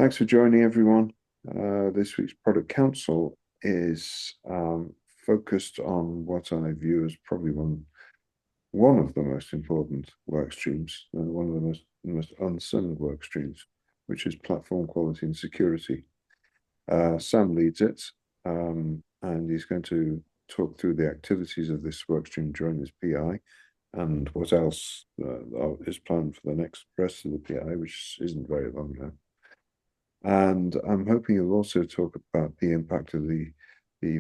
Thanks for joining, everyone. This week's Product Council is focused on what I view as probably one of the most important work streams and one of the most unsung work streams, which is platform quality and security. Sam leads it, and he's going to talk through the activities of this work stream during this PI and what else is planned for the rest of the PI, which isn't very long now. And I'm hoping you'll also talk about the impact of the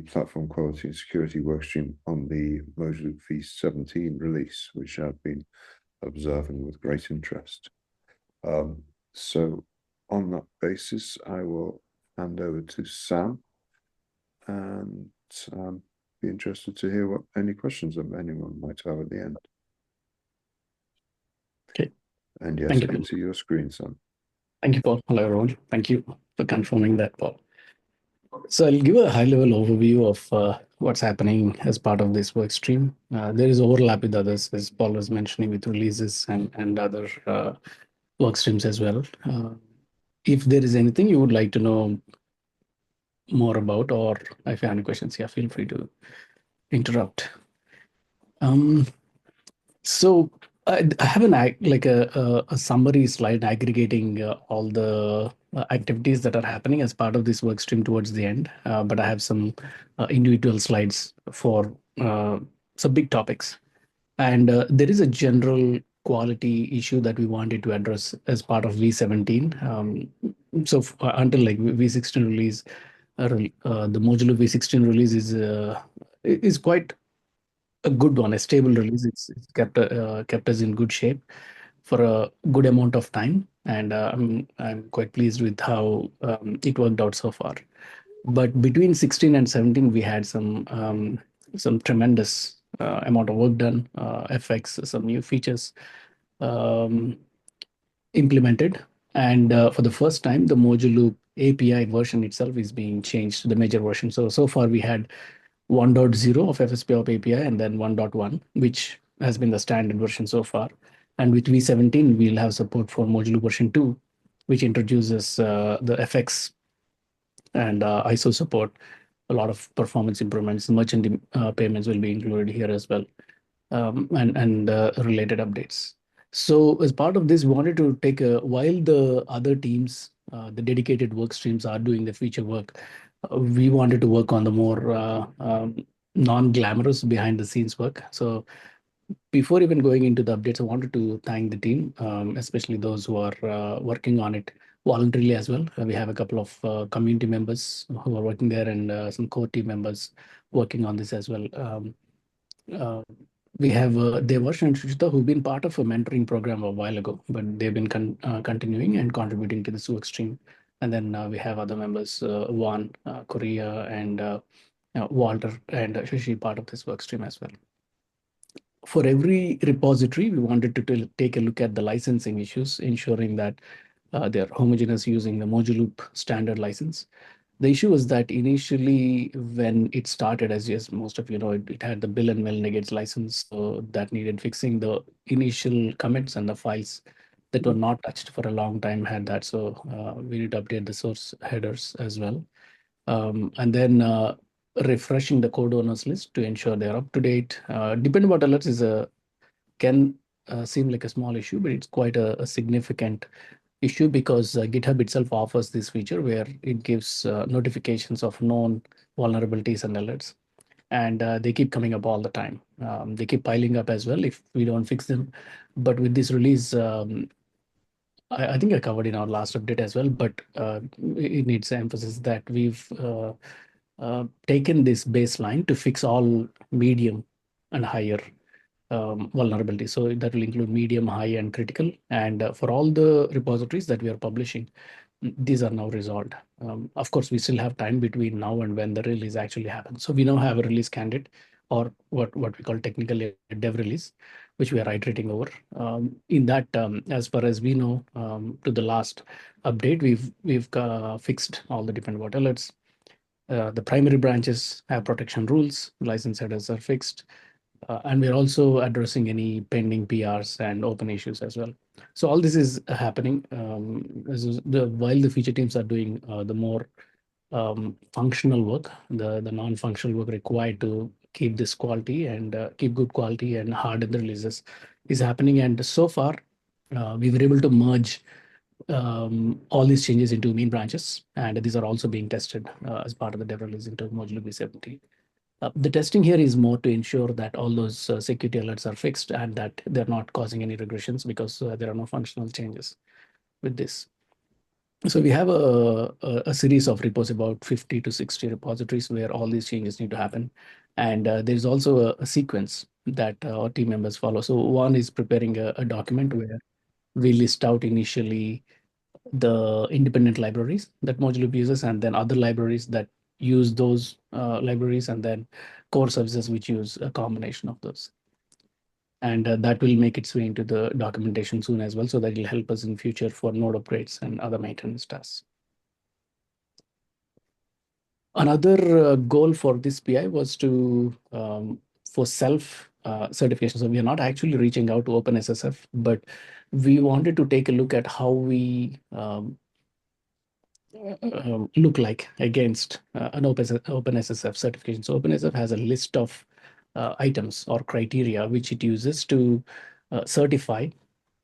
platform quality and security workstream on the Mojaloop V17 release, which I've been observing with great interest. So on that basis, I will hand over to Sam and be interested to hear what any questions that anyone might have at the end. Okay. And yes, Thank I you. can see your screen, Sam. Thank you, Paul. Hello, everyone. Thank you for confirming that, Paul. So I'll give a high-level overview of what's happening as part of this work stream. There is overlap with others, as Paul was mentioning, with releases and other work streams as well. If there is anything you would like to know more about, or if you have any questions, yeah, feel free to interrupt. So I have a summary slide aggregating all the activities that are happening as part of this work stream towards the end. But I have some individual slides for some big topics. And there is a general quality issue that we wanted to address as part of V17. Until like V16 release, the Mojaloop V16 release is quite a good one, a stable release. It's kept us in good shape for a good amount of time, and I'm quite pleased with how it worked out so far. But between 16 and 17, we had some tremendous amount of work done, FX, some new features um, implemented, and for the first time, the Mojaloop API version itself is being changed to the major version. So far we had 1.0 of FSPOP API and then 1.1, which has been the standard version so far. And with V17, we'll have support for Mojaloop version 2, which introduces the FX and ISO support, a lot of performance improvements. Merchant payments will be included here as well, and related updates. So as part of this, we wanted to take while the other teams, the dedicated work streams are doing the feature work, we wanted to work on the more non-glamorous behind the scenes work. So before even going into the updates, I wanted to thank the team, especially those who are working on it voluntarily as well. We have a couple of community members who are working there and some core team members working on this as well. Uh, we have Devarsh and Shuchita who've been part of a mentoring program a while ago, but they've been continuing and contributing to this work stream. And then we have other members, Juan, Korea, and Walter and Shashi, part of this work stream as well. For every repository, we wanted to take a look at the licensing issues, ensuring that they're homogeneous using the Mojaloop standard license. The issue was that initially, when it started, as most of you know, it had the bill and mail negates license, so that needed fixing. The initial commits and the files that were not touched for a long time had that. So we need to update the source headers as well. And then refreshing the code owners list to ensure they're up to date. Dependable alerts can seem like a small issue, but it's quite a significant issue because GitHub itself offers this feature where it gives notifications of known vulnerabilities and alerts. And they keep coming up all the time. They keep piling up as well if we don't fix them. But with this release, I think I covered in our last update as well, but it needs emphasis that we've taken this baseline to fix all medium and higher vulnerability. So that will include medium, high, and critical. And for all the repositories that we are publishing, these are now resolved. Of course, we still have time between now and when the release actually happens. So we now have a release candidate, or what we call technically a dev release, which we are iterating over. In that, as far as we know, to the last update, we've fixed all the different what alerts. The primary branches have protection rules, license headers are fixed. And we're also addressing any pending PRs and open issues as well. So all this is happening while the feature teams are doing the more functional work, the non-functional work required to keep this quality and keep good quality and harden the releases is happening. And so far, we were able to merge all these changes into main branches, and these are also being tested as part of the dev release into Mojaloop V17. The testing here is more to ensure that all those security alerts are fixed and that they're not causing any regressions because there are no functional changes with this. So we have a series of repos, about 50 to 60 repositories where all these changes need to happen. And there's also a sequence that our team members follow. So one is preparing a document where we list out initially the independent libraries that Mojaloop uses, and then other libraries that use those libraries, and then core services which use a combination of those. And that will make its way into the documentation soon as well, so that will help us in future for node upgrades and other maintenance tasks. Another goal for this PI was to for self certification. So we are not actually reaching out to OpenSSF, but we wanted to take a look at how we look like against an OpenSSF certification. So OpenSSF has a list of items or criteria which it uses to certify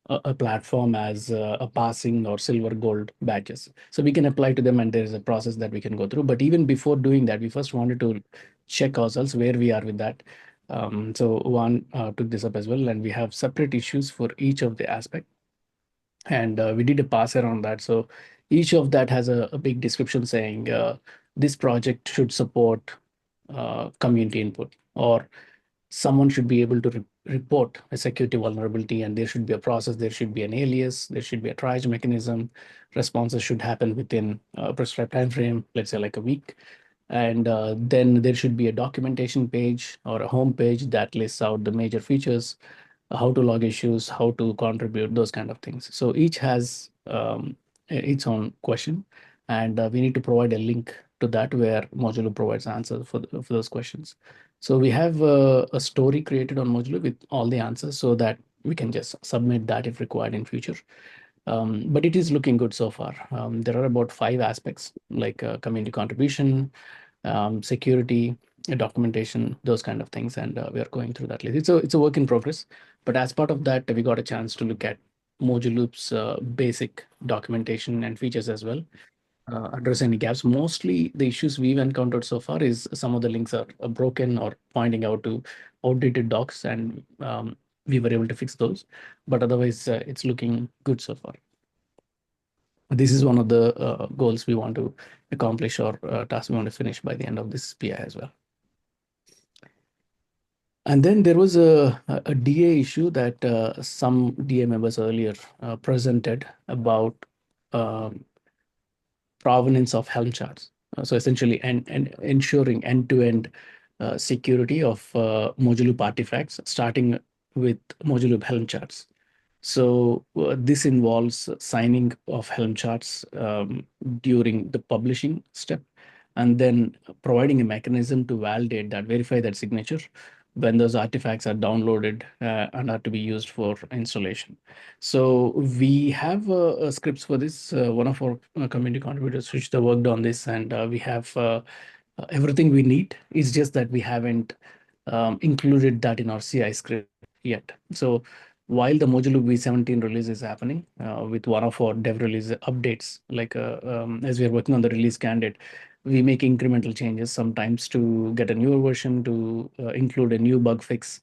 a platform as a passing or silver gold badges. So we can apply to them, and there is a process that we can go through. But even before doing that, we first wanted to check ourselves where we are with that. So one took this up as well, and we have separate issues for each of the aspect. And we did a pass around that. So each of that has a big description saying this project should support community input, or someone should be able to report a security vulnerability, and there should be a process, there should be an alias, there should be a triage mechanism. Responses should happen within a prescribed time frame, let's say like a week. And then there should be a documentation page or a home page that lists out the major features, how to log issues, how to contribute, those kind of things. So each has its own question, and we need to provide a link to that where Mojaloop provides answers for those questions. So we have a story created on Mojaloop with all the answers so that we can just submit that if required in future. But it is looking good so far. There are about 5 aspects like community contribution, security, documentation, those kind of things, and we are going through that list. It's a work in progress, but as part of that, we got a chance to look at Mojaloop's basic documentation and features as well, address any gaps. Mostly the issues we've encountered so far is some of the links are broken or pointing out to outdated docs, and we were able to fix those. But otherwise, it's looking good so far. This is one of the goals we want to accomplish, or task we want to finish by the end of this PI as well. And then there was a DA issue that some DA members earlier presented about provenance of Helm charts. So essentially, and ensuring end-to-end security of Mojaloop artifacts, starting with Mojaloop Helm charts. So this involves signing of Helm charts during the publishing step, and then providing a mechanism to validate that, verify that signature when those artifacts are downloaded and are to be used for installation. So we have scripts for this. One of our community contributors, Shrishta, worked on this, and we have everything we need. It's just that we haven't included that in our CI script yet. So while the Mojaloop V17 release is happening with one of our dev release updates, like as we are working on the release candidate, we make incremental changes sometimes to get a newer version, to include a new bug fix,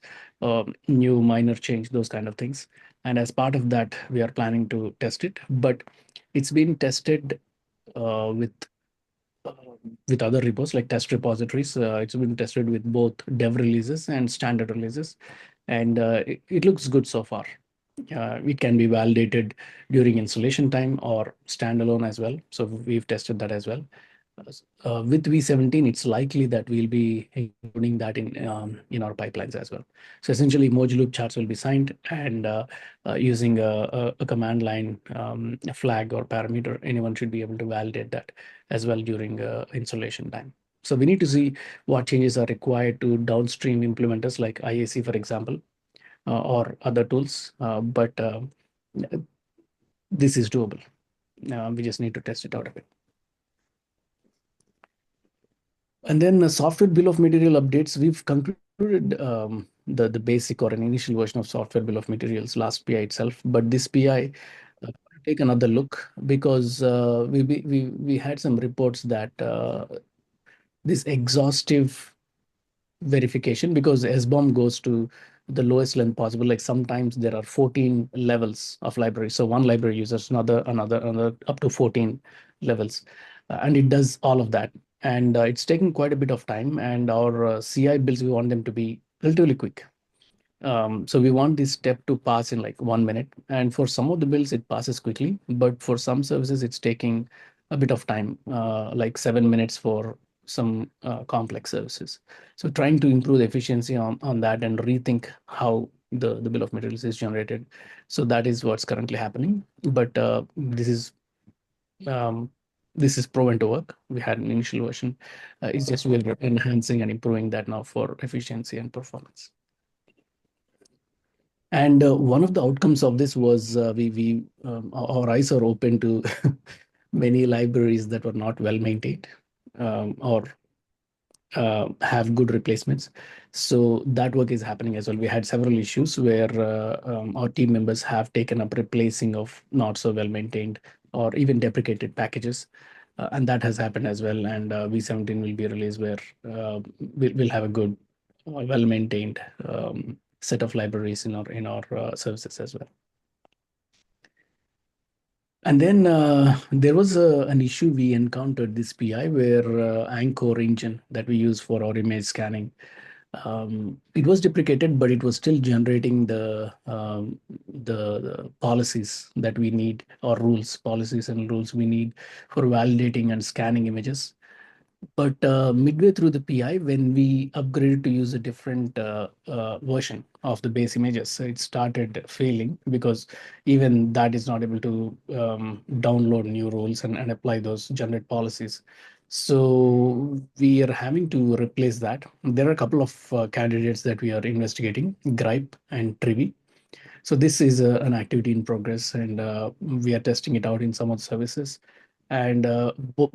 new minor change, those kind of things. And as part of that, we are planning to test it, but it's been tested uh, with uh, with other repos like test repositories. It's been tested with both dev releases and standard releases, and it looks good so far. It can be validated during installation time or standalone as well. So we've tested that as well. With V17, it's likely that we'll be including that in our pipelines as well. So essentially, Mojaloop charts will be signed, and using a command line, a flag or parameter, anyone should be able to validate that as well during installation time. So we need to see what changes are required to downstream implementers like IAC, for example, or other tools. But this is doable. We just need to test it out a bit. And then software bill of material updates. We've concluded the basic or an initial version of software bill of materials last PI itself. But this PI, take another look, because we had some reports that this exhaustive verification, because SBOM goes to the lowest length possible. Like sometimes there are 14 levels of library. So one library uses another up to 14 levels. And it does all of that. And it's taking quite a bit of time. And our CI builds, we want them to be relatively quick. So we want this step to pass in like 1 minute. And for some of the builds, it passes quickly. But for some services, it's taking a bit of time, like 7 minutes for some complex services. So trying to improve the efficiency on that and rethink how the bill of materials is generated. So that is what's currently happening. But um, this is proven to work. We had an initial version. It's just we're enhancing and improving that now for efficiency and performance. And one of the outcomes of this was our eyes are open to many libraries that were not well maintained, or have good replacements. So that work is happening as well. We had several issues where our team members have taken up replacing of not so well maintained or even deprecated packages. And that has happened as well. And V17 will be a release where we'll have a good, well maintained set of libraries in our services as well. And then there was an issue we encountered this PI where Anchor engine that we use for our image scanning, it was deprecated, but it was still generating the policies that we need, or policies and rules we need for validating and scanning images. But midway through the PI, when we upgraded to use a different version of the base images, so it started failing, because even that is not able to download new rules and apply those generate policies. So we are having to replace that. There are a couple of candidates that we are investigating, Gripe and Trivi. So this is an activity in progress, and we are testing it out in some of the services. And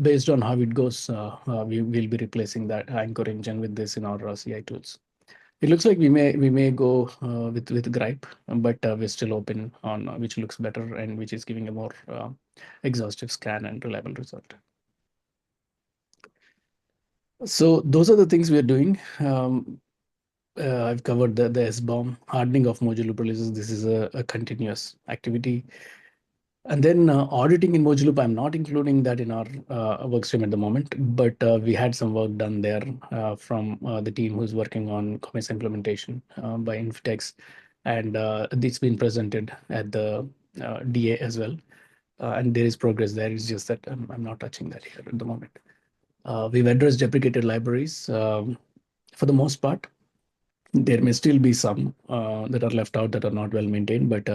based on how it goes, we will be replacing that Anchor engine with this in our CI tools. It looks like we may go with Gripe, but we're still open on which looks better and which is giving a more exhaustive scan and reliable result. So those are the things we are doing. I've covered the SBOM hardening of Mojaloop releases. This is a continuous activity. And then auditing in Mojaloop, I'm not including that in our workstream at the moment, but we had some work done there from the team who's working on Commerce implementation by Inftex, and it's been presented at the DA as well. And there is progress there. It's just that I'm not touching that here at the moment. We've addressed deprecated libraries for the most part. There may still be some that are left out that are not well maintained, but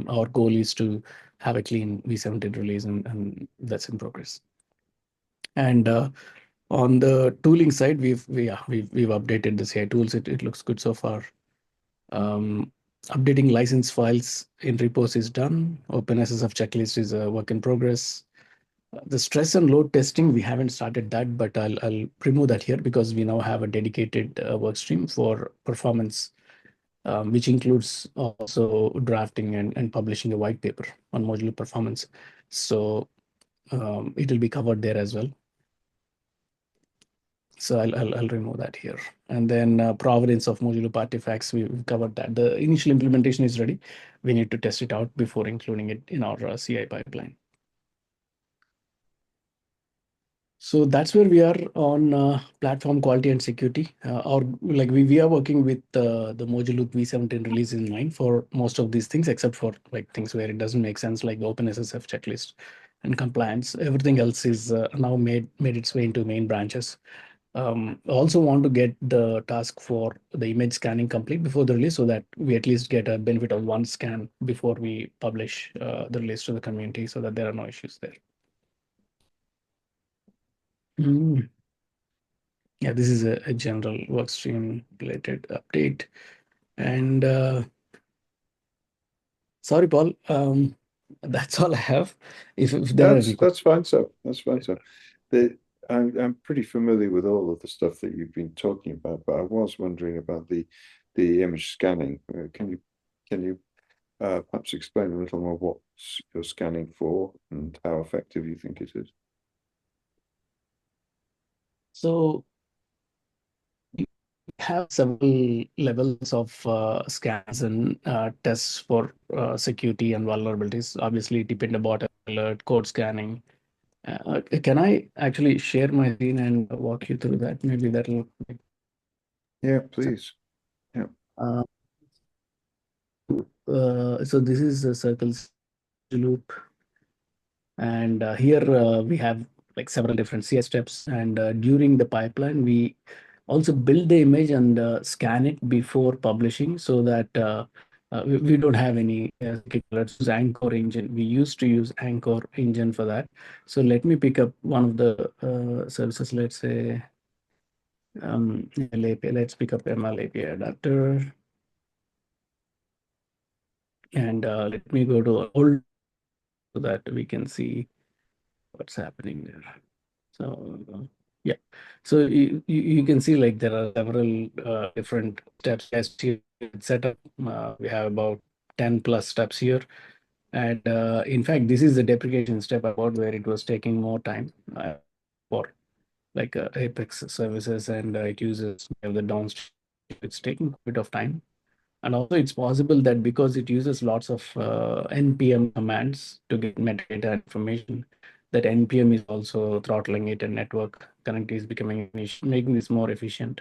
our goal is to have a clean V17 release, and that's in progress. And on the tooling side, we've updated the CI tools. It looks good so far. Updating license files in repos is done. OpenSSF checklist is a work in progress. The stress and load testing, we haven't started that, but I'll remove that here because we now have a dedicated work stream for performance, which includes also drafting and publishing a white paper on modular performance. So it will be covered there as well. So I'll remove that here. And then provenance of Mojaloop artifacts, we've covered that. The initial implementation is ready. We need to test it out before including it in our CI pipeline. So that's where we are on platform quality and security. Or like we are working with the Mojaloop V17 release in mind for most of these things, except for like things where it doesn't make sense, like the OpenSSF checklist and compliance. Everything else is now made its way into main branches. Also want to get the task for the image scanning complete before the release, so that we at least get a benefit of one scan before we publish the release to the community, so that there are no issues there. Mm. Yeah, this is a general workstream related update. And sorry, Paul, that's all I have. If there are any questions. That's fine, sir. That's fine, sir. The, I'm pretty familiar with all of the stuff that you've been talking about, but I was wondering about the image scanning. Can you perhaps explain a little more what you're scanning for and how effective you think it is? So you have several levels of scans and tests for security and vulnerabilities. Obviously, depend about alert, code scanning. Can I actually share my screen and walk you through that? Maybe that'll make Yeah, sense. please. Yeah. Uh, so this is a circles loop, and here we have like several different CS steps. And during the pipeline, we also build the image and scan it before publishing, so that we don't have any let's use Anchor engine. We used to use Anchor engine for that. So let me pick up one of the services. Let's say ML Let's pick up ML API adapter, and let me go to old so that we can see what's happening there. So yeah, so you can see like there are several different steps as to set up. We have about 10 plus steps here. And in fact, this is the deprecation step about where it was taking more time for like Apex services, and it uses the downstream. It's taking a bit of time. And also it's possible that because it uses lots of npm commands to get metadata information, that npm is also throttling it, and network connectivity is making this more efficient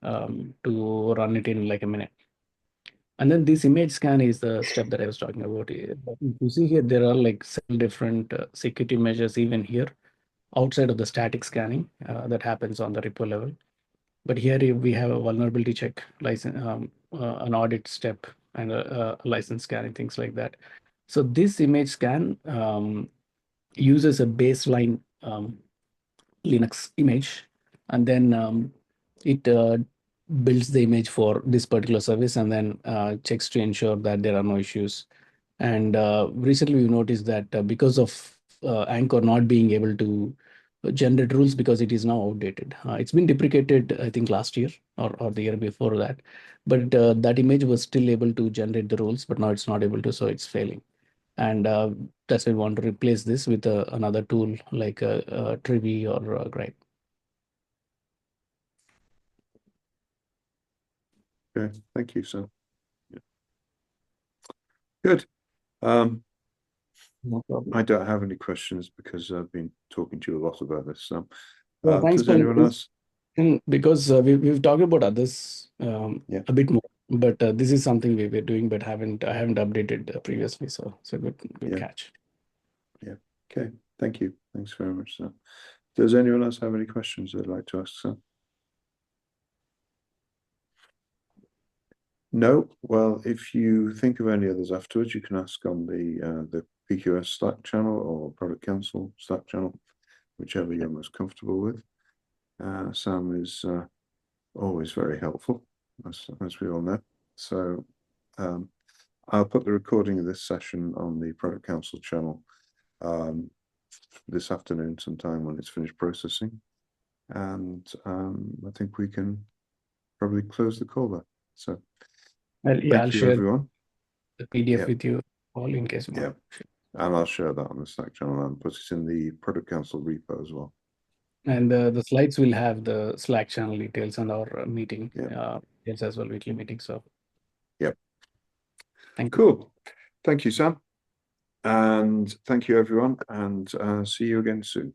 to run it in like a minute. And then this image scan is the step that I was talking about. You see here, there are like several different security measures even here outside of the static scanning that happens on the repo level. But here we have a vulnerability check, license, an audit step, and a license scanning, things like that. So this image scan uses a baseline Linux image, and then it builds the image for this particular service, and then checks to ensure that there are no issues. And recently we noticed that because of Anchor not being able to generate rules because it is now outdated. It's been deprecated, I think, last year or the year before that. But that image was still able to generate the rules, but now it's not able to, so it's failing. And that's why we want to replace this with another tool like Trivi or Gripe. Okay. Thank you, sir. Yeah. Good. Um, No problem. I don't have any questions because I've been talking to you a lot about this. So, Yeah, thanks does for anyone else? because we've talked about others Yeah. a bit more, but this is something we were doing, but I haven't updated previously. So good Yeah. catch. Yeah. Okay. Thank you. Thanks very much, sir. Does anyone else have any questions they'd like to ask, sir? No? Well, if you think of any others afterwards, you can ask on the PQS Slack channel or Product Council Slack channel, whichever you're most comfortable with. Sam is always very helpful, as we all know. So I'll put the recording of this session on the Product Council channel this afternoon sometime when it's finished processing. And I think we can probably close the call there. So Yeah, I'll thank you, share everyone. the PDF Yep, with you all in case you want. yep. And I'll share that on the Slack channel and put it in the Product Council repo as well. And the slides will have the Slack channel details and our meeting Yep, details as well, weekly meeting. So yep. thank you. Cool. Thank you, Sam. And thank you, everyone. And see you again soon.